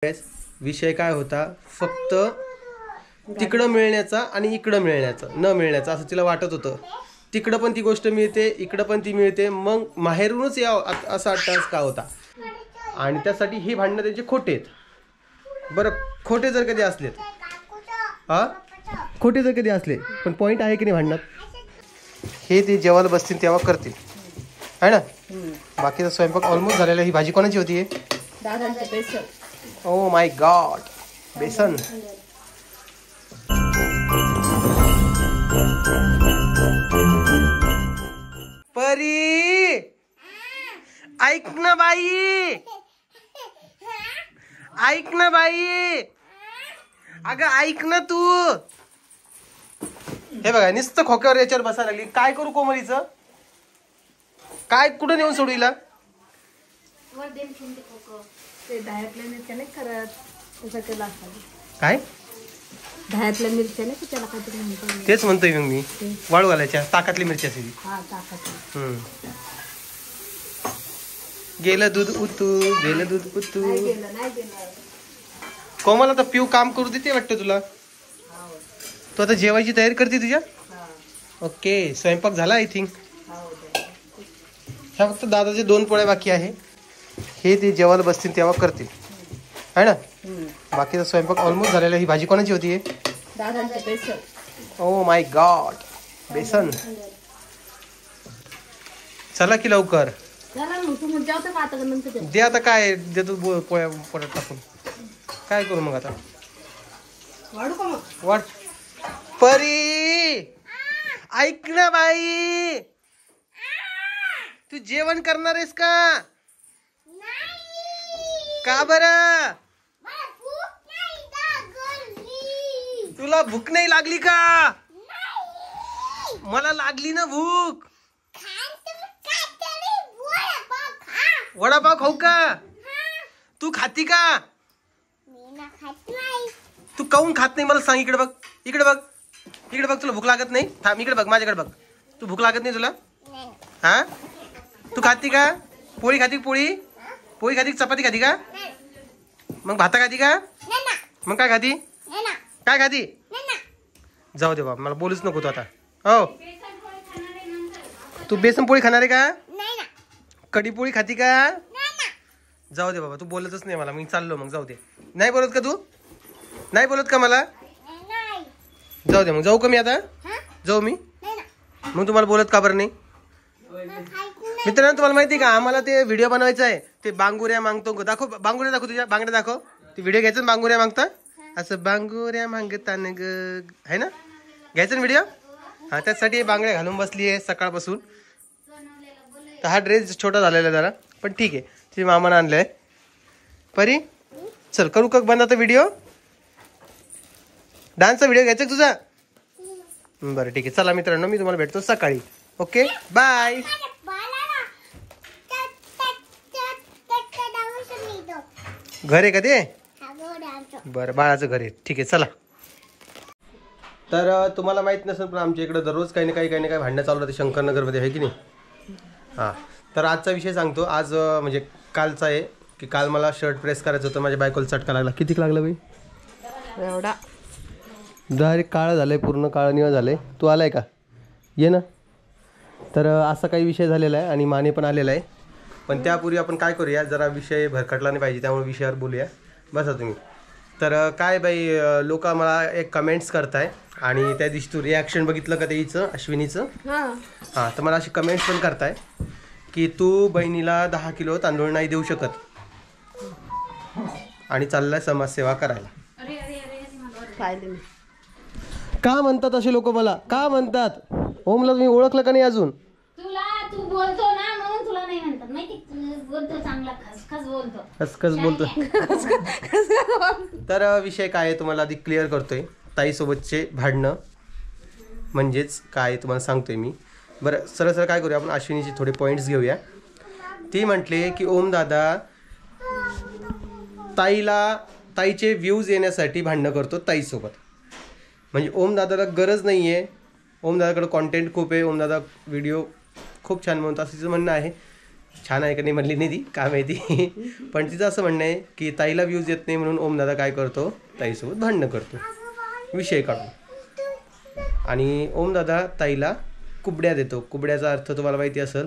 विषय काय होता, फक्त तिकडं मिळण्याचा आणि इकडं मिळण्याचा न मिळण्याचा असं तिला वाटत होतं. तिकडं पण ती गोष्ट मिळते, इकडं पण ती मिळते, मग माहेरूनच यावं असा अट्टास का होता. आणि त्यासाठी हे भांडणं त्यांचे खोटे आहेत. बरं, खोटे जर कधी असलेत, खोटे जर कधी असले, पण पॉईंट आहे की नाही भांडणात, हे ते जेवायला बसतील तेव्हा करतील, आहे ना. बाकीचा स्वयंपाक ऑलमोस्ट झालेला. ही भाजी कोणाची होती? ओ माय गॉड, बेसन. परी, ऐक ना बाई, ऐक ना बाई, अगं ऐक ना तू. हे बघा, नुसतं खोक्यावर याच्यावर बसायला लागली. काय करू कोमलीचं? काय कुठं नेऊन सोडू हिला? काय दह्यातल्या मिरच्या नाही त्याला काहीतरी म्हणतो. तेच म्हणतोय मग मी, वाळू घालायच्या ताकातली मिरची असेल. गेलं दूध उतू, गेलं दूध उतू. कोमल आता पिऊ काम करू देते वाटतं तुला. तू आता जेवायची तयारी करते तुझ्या? ओके, स्वयंपाक झाला आय थिंक. ह्या फक्त दादाचे 2 पोळ्या बाकी आहे. हे ते जेवायला बसतील तेव्हा करतील, आहे ना. बाकीचा स्वयंपाक ऑलमोस्ट झालेला. ही भाजी कोणाची होती? ओ माय गॉड, बेसन. चला की लवकर दे. आता काय देतो पोळ्या पोळ्यात टाकून. काय करू मग आता? वाट. परी, ऐक ना बाई, तू जेवण करणार आहेस का? का बरं? तुला भूक नाही लागली का? मला लागली ना भूक. वडापाव खाऊ का? तू खाती का? तू काऊन खात नाही मला सांग. इकडे बघ, इकडे बघ, इकडे बघ. तुला भूक लागत नाही? थांब, इकडे बघ, माझ्याकडे बघ. तू भूक लागत नाही तुला? हा, तू खाती का? पोळी खाती? पोळी पोळी खाती? चपाती खाती का? मग भाता खाती का? मग काय खाती? काय खाती? जाऊ दे बाबा, मला बोलूच नको तू आता. हो, तू बेसन पोळी खाणार आहे का? कढी पोळी खाती का? जाऊ दे बाबा, तू बोलतच नाही मला. मी चाललो मग. जाऊ दे. नाही बोलत का तू? नाही बोलत का मला? जाऊ दे मग. जाऊ का मी आता? जाऊ मी मग. तुम्हाला बोलत का बरं नाही? मित्रांनो, तुम्हाला माहिती आहे का, आम्हाला ते व्हिडिओ बनवायचा आहे. ते बांगुऱ्या मागतो. दाखव बांगुऱ्या, दाखव तुझ्या बांगड्या दाखव. ते व्हिडिओ घ्यायचं बांगुऱ्या मागता. असं बांगुऱ्या मागताना ग, आहे ना, घ्यायचं ना व्हिडिओ. हा, त्यासाठी बांगड्या घालून बसली आहे सकाळपासून. तर हा ड्रेस छोटा झालेला जरा, पण ठीक आहे. तुझ्या मामानं आणलाय. परी, चल करू का बंद आता व्हिडिओ? डान्सचा व्हिडिओ घ्यायचा तुझा? बरं ठीक आहे. चला मित्रांनो, मी तुम्हाला भेटतो सकाळी. Okay, bye. घर आहे का ते? बरं, बाळाचं घर आहे. ठीक आहे, चला. तर तुम्हाला माहित नसेल, पण आमच्या इकडे दररोज काही ना काही भांडणं चालू राहते शंकरनगरमध्ये, आहे की नाही. हां, तर आजचा विषय सांगतो. आज म्हणजे कालचा आहे की काल मला शर्ट प्रेस करायचं होतं. माझ्या बायकोला चटका लागला. किती लागला बाई? एवढा डायरेक्ट काळं झालं आहे, पूर्ण काळं निळं झालं आहे. तू आला आहे का? ये ना. तर असा काही विषय झालेला आहे आणि माने पण आलेला आहे. पण त्यापूर्वी आपण काय करूया, जरा विषय भरकटला नाही पाहिजे, त्यामुळे विषयावर बोलूया. बसा तुम्ही. तर काय बाई, लोक मला एक कमेंट्स करताय आणि त्या दिवशी तू रिॲक्शन बघितलं का त्याचं, अश्विनीचं? हां, तर मला अशी कमेंट्स पण करताय की तू बहिणीला 10 किलो तांदूळ नाही देऊ शकत आणि चाललाय समाजसेवा करायला. का म्हणतात असे लोक मला? का म्हणतात? ओमला तुम्ही ओळखलं का नाही अजून? तू बोलतो ना म्हणून तुला नाही म्हणतात. माहिती, बोलतो चांगला, खसखस बोलतो. खसखस बोलतो. तर विषय काय आहे तुम्हाला आधी क्लिअर करतोय. ताईसोबतचे भांडणं म्हणजेच काय तुम्हाला सांगतोय मी. बरं, सरळ काय करूया आपण, अश्विनीचे थोडे पॉईंट्स घेऊया. ती म्हटले की ओम दादा ताईचे व्ह्यूज येण्यासाठी भांडणं करतो ताईसोबत. म्हणजे ओम दादाला गरज नाही आहे. ओम दादाकडे कॉन्टेंट खूप आहे. ओम दादा व्हिडिओ खूप छान म्हणतात असं तिचं म्हणणं आहे. छान आहे का नाही म्हणली नाही ती, काय माहिती. पण तिचं असं म्हणणं आहे की ताईला व्ह्यूज येत नाही म्हणून ओमदादा काय करतो, ताईसोबत भांडणं करतो, विषय काढून. आणि ओमदादा ताईला कुबड्या देतो. कुबड्याचा अर्थ तुम्हाला माहिती असेल,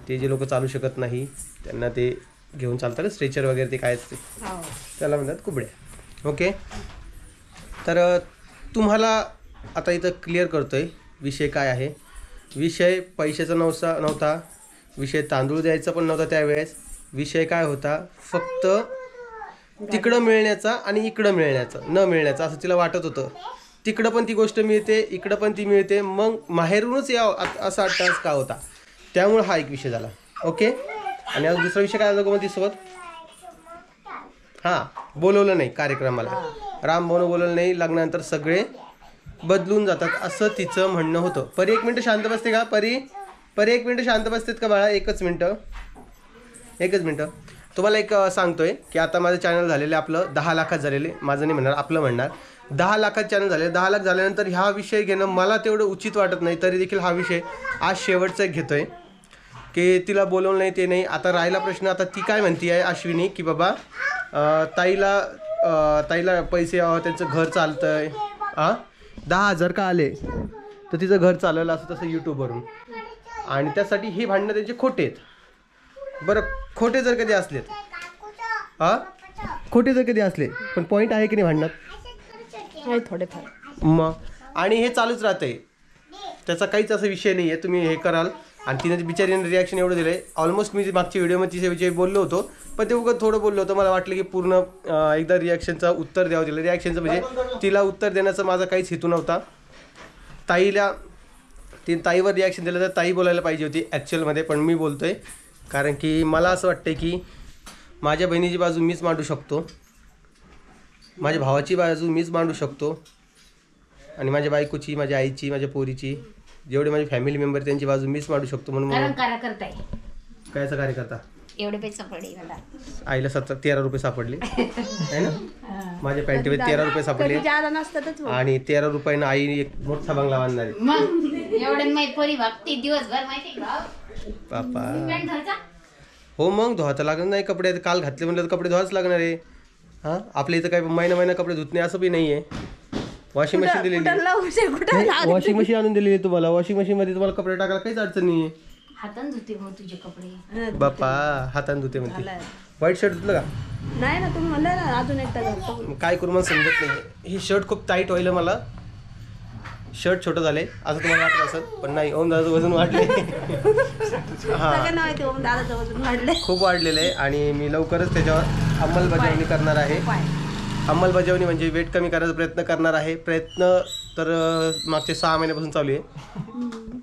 ते जे लोक चालू शकत नाही त्यांना ते घेऊन चालतात, स्ट्रेचर वगैरे ते काय असते त्याला म्हणतात कुबड्या. ओके, तर तुम्हाला आता इथं क्लिअर करतो आहे विषय काय आहे. विषय पैशाचा नव्हता, विषय तांदूळ द्यायचा पण नव्हता त्यावेळेस. विषय काय होता, फक्त तिकडं मिळण्याचा आणि इकडं मिळण्याचा, न मिळण्याचा असं तिला वाटत होतं. तिकडं पण ती गोष्ट मिळते, इकडं पण ती मिळते, मग माहेरूनच यावं असा अट्टास का होता. त्यामुळे हा एक विषय झाला. ओके, आणि आज दुसरा विषय काय झाला तिसोबत, हां बोलवलं नाही कार्यक्रमाला, रामभाऊनं बोलवलं नाही, लग्नानंतर सगळे बदलून जातात असं तिचं म्हणणं होतं. परी 1 मिनिट शांत बसते का, परी 1 मिनिट शांत बसतेत का बाळा, एकच मिनटं. तुम्हाला एक सांगतोय की आता माझं चॅनल झालेलं आपलं 10 लाखात झालेले, माझं नाही म्हणणार आपलं म्हणणार, 10 लाखात चॅनल झाले. 10 लाख झाल्यानंतर ह्या विषय घेणं मला तेवढं उचित वाटत नाही, तरी देखील हा विषय आज शेवटचा घेतोय की तिला बोलवलं नाही ते नाही. आता राहिला प्रश्न, आता ती काय म्हणती आहे अश्विनी की बाबा ताईला पैसे यावं, त्यांचं घर चालतंय, 10,000 का आले तर तिचं घर चालवलं असं तसं यूट्यूबवरून, आणि त्यासाठी हे भांडणं त्यांचे खोटे आहेत. बरं, खोटे जर कधी असलेत, खोटे जर कधी असले, पण पॉईंट आहे की नाही भांडणात थोडेफार मग, आणि हे चालूच राहतंय, त्याचा काहीच असा विषय नाही आहे. तुम्ही हे कराल. आणि तिने बिचारीने रिॲक्शन एवढं दिलं आहे. ऑलमोस्ट मी मागच्या व्हिडिओमध्ये तिच्याविषयी बोललो होतो, पण ते उगाच थोडं बोललो होतं. मला वाटलं की पूर्ण एकदा रिॲक्शनचा उत्तर द्यावं तिला. रिॲक्शनचं म्हणजे तिला उत्तर देण्याचा माझा काहीच हेतू नव्हता. ताईवर रिॲक्शन दिलं तर ताई बोलायला पाहिजे होती ॲक्च्युअलमध्ये, पण मी बोलतो आहे कारण की मला असं वाटतं की माझ्या बहिणीची बाजू मीच मांडू शकतो, माझ्या भावाची बाजू मीच मांडू शकतो, आणि माझ्या बायकोची, माझ्या आईची, माझ्या पोरीची, जेवढे माझे फॅमिली मेंबर त्यांची बाजू मीच मांडू शकतो. म्हणून कायचं कार्य करता, एवढे पैसे सापडले आईला 13 रुपये सापडले आहे ना, माझ्या पॅन्टीमध्ये 13 रुपये सापडले, आणि 13 रुपयानं आई एक मोठा बंगला बांधणार आहे. बापा हो, मग धुवा तर लागणार नाही कपडे, काल घातले म्हणलं तर कपडे धुवाच लागणार आहे. हां, आपल्या इथं काही महिना कपडे धुत नाही असं बी नाही आहे. वॉशिंग मशीन दिलेली, वॉशिंग मशीन आणून दिलेली आहे तुम्हाला. वॉशिंग मशीन मध्ये तुम्हाला कपडे टाकायला काहीच अडचण नाही आहे. हातान धुते तुझे कपडे, बापा हातान धुते म्हणते. व्हाईट शर्ट धुतलं का नाही ना, तुम्ही म्हणलं ना अजून एकदा घालतो. काय करू मला समजत नाही. हे शर्ट खूप टाईट व्हायला, मला शर्ट छोटं झाले असं तुम्हाला वाटत असेल, पण नाही, ओम दादाचं वजन वाढले. खूप वाढलेलं आहे, आणि मी लवकरच त्याच्यावर अंमलबजावणी करणार आहे. अंमलबजावणी म्हणजे वेट कमी करायचा प्रयत्न करणार आहे. प्रयत्न तर मागचे 6 महिन्यापासून चालू आहे,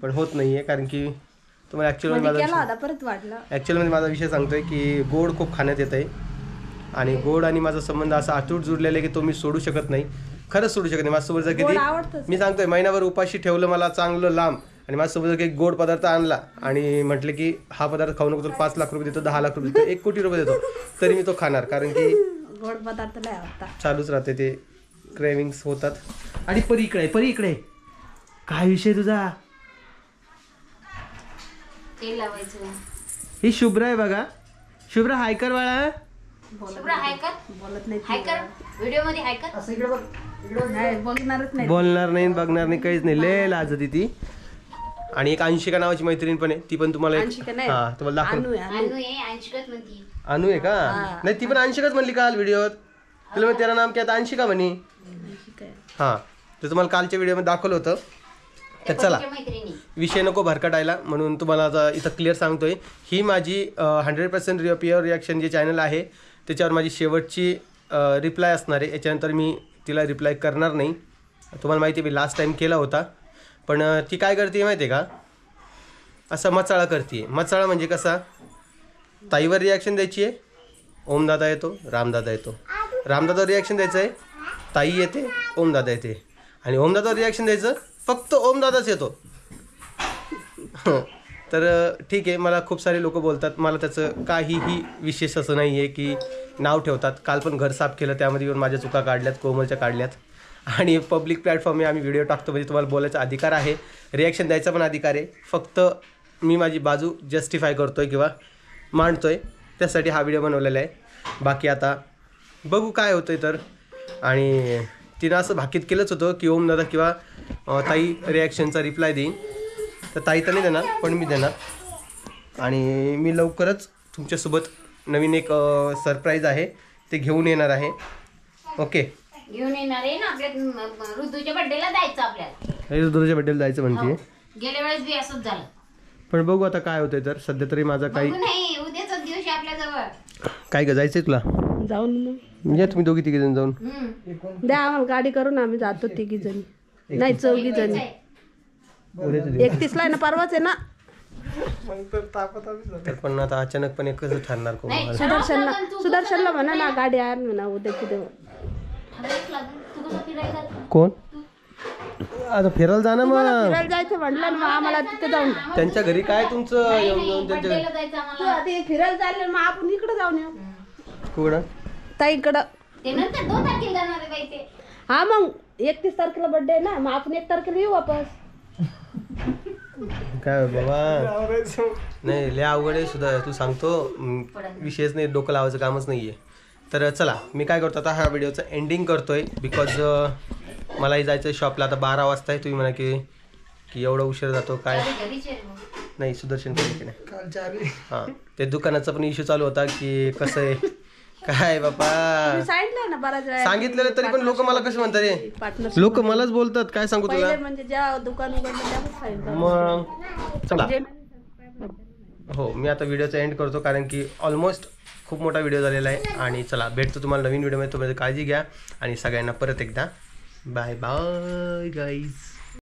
पण होत नाही आहे, कारण की तुम्हाला ॲक्च्युअलमध्ये माझा विषय सांगतोय की गोड खूप खाण्यात येत आहे, आणि गोड आणि माझा संबंध असा अतूट जुडलेला आहे की तो मी सोडू शकत नाही, खरंच सोडू शकत नाही. माझ्यासोबत जर किती मी सांगतोय महिनाभर उपाशी ठेवलं मला चांगलं लांब, आणि माझ्यासोबत जर काही गोड पदार्थ आणला आणि म्हटलं की हा पदार्थ खाऊ नको, तर 5 लाख रुपये देतो, 10 लाख रुपये देतो, 1 कोटी रुपये देतो, तरी मी तो खाणार, कारण की गोड पदार्थ चालूच राहते, ते क्रेविंग्स होतात. आणि परी इकडे काय विषय तुझा, तेल लावायचं. ही शुभ्रा आहे बघा, शुभ्रा हाय कर बाळा, बोलत नाही, हाय कर व्हिडिओ मध्ये, हाय कर असं इकडे बघ, बोलणार नाही, बघणार नाही, काहीच नाही, लय लाजती ती. आणि एक अंशिका नावाची मैत्रीण पण आहे, ती पण तुम्हाला तुम्हाला दाखवतो. अनु आहे का, नाही ती पण अंशिकाच म्हणली काल व्हिडिओत, तुला त्याला नाम काय अंशिका म्हणे. हां, तर तुम्हाला कालच्या व्हिडिओमध्ये दाखवलं होतं. तर चला, विषय नको भरकटायला, म्हणून तुम्हाला आता इथं क्लिअर सांगतोय. ही माझी 100% प्युअर रिॲक्शन जे चॅनल आहे त्याच्यावर माझी शेवटची रिप्लाय असणार आहे. याच्यानंतर मी तिला रिप्लाय करणार नाही. तुम्हाला माहिती आहे मी लास्ट टाईम केला होता, पण ती काय करते माहिती आहे का, असा मचाळा करते. मचाळा म्हणजे कसा, ताईवर रिॲक्शन द्यायची आहे, ओमदादा येतो, रामदादा येतो, रामदादावर रिॲक्शन द्यायचं आहे, ताई येते, ओमदादा येते, आणि ओमदादावर रिॲक्शन द्यायचं, फक्त ओमदादाच येतो. तर ठीक आहे, मला खूप सारे लोक बोलतात, मला त्याचं काहीही विशेष असं नाही आहे की नाव ठेवतात. काल पण घर साफ केलं, त्यामध्ये येऊन माझ्या चुका काढल्यात, कोमलच्या काढल्यात. आणि पब्लिक प्लॅटफॉर्म आम्ही व्हिडिओ टाकतो, म्हणजे तुम्हाला बोलायचा अधिकार आहे, रिॲक्शन द्यायचा पण अधिकार आहे. फक्त मी माझी बाजू जस्टिफाय करतो आहे, किंवा मांडतोय, त्यासाठी हा व्हिडिओ बनवलेला आहे. बाकी आता बघू काय होतंय तर. आणि तिनं असं भाकीत केलंच होतं की ओम दादा किंवा ताई रिॲक्शनचा रिप्लाय देईन, तर ताई तर नाही देणार पण मी देणार. आणि मी लवकरच तुमच्यासोबत नवीन एक सरप्राईज आहे ते घेऊन येणार आहे. ओके, घेऊन येणार आहे ना आपल्या ऋतूच्या बर्थडेला जायचं आपल्याला. ऋतूच्या बड्डेला जायचं म्हणजे गेल्या वेळेस बी असंच झालं. पण बघू आता काय होतंय तर. सध्या तरी माझा काही नाही, उद्याचाच दिवस आहे आपल्या जवळ. काय ग जायचंय तुला? जाऊन म्हणजे तुम्ही दोघी तिघी जण जाऊन द्या आम्हाला गाडी करून आम्ही जातो 3 जणी, नाही 4 जणी. 31ला आहे ना, परवाच आहे ना. तर पण आता अचानकपणे कसं ठरणार कोण? सुदर्शनला म्हणा ना गाडी आण म्हणा उद्याची देऊ. कोण आता फिरायला जाणं मग फिरायला जायचं म्हटलं ना, मग आम्हाला तिथे जाऊन त्यांच्या घरी काय तुमचं येऊन त्यांच्या घरी जायचं आम्हाला. आधी फिरायला जायला मग आपण इकडे जाऊन येऊ. कुठं? ताईकडं. ते नंतर 2 तारखेला जाणार आहे बाई ते. हा मग 31 तारखेला बर्थडे आहे ना, मग आपण 1 तारखेला येऊ वापस. काय बाबा नाही, लय अवघड आहे सुद्धा. तू सांगतो विषयच नाही, डोकं लावायचं कामच नाहीये. तर चला मी काय करतो आता, हा व्हिडिओचं एंडिंग करतोय बिकॉज मलाही जायचं शॉपला. आता 12 वाजता आहे. तुम्ही म्हणा की एवढा उशीर जातो काय? नाही सुदर्शन की नाही. हां, ते दुकानाचा पण इश्यू चालू होता की कसं आहे काय बाबा. सांगितलं ना बराच वेळा, सांगितलेलं तरी पण लोक मला कसं म्हणतात रे, पार्टनरशिप. लोक मलाच बोलतात. काय सांगू तुला म्हणजे ज्या दुकान उघडलं त्यामुळे सांगितलं. मग चला. हो, मी आता व्हिडिओचा एंड करतो कारण की ऑलमोस्ट खूप मोठा व्हिडिओ झालेला आहे. आणि चला भेटतो तुम्हाला नवीन व्हिडिओमध्ये. तुम्हाला काळजी घ्या आणि सगळ्यांना परत एकदा बाय बाय गाईज.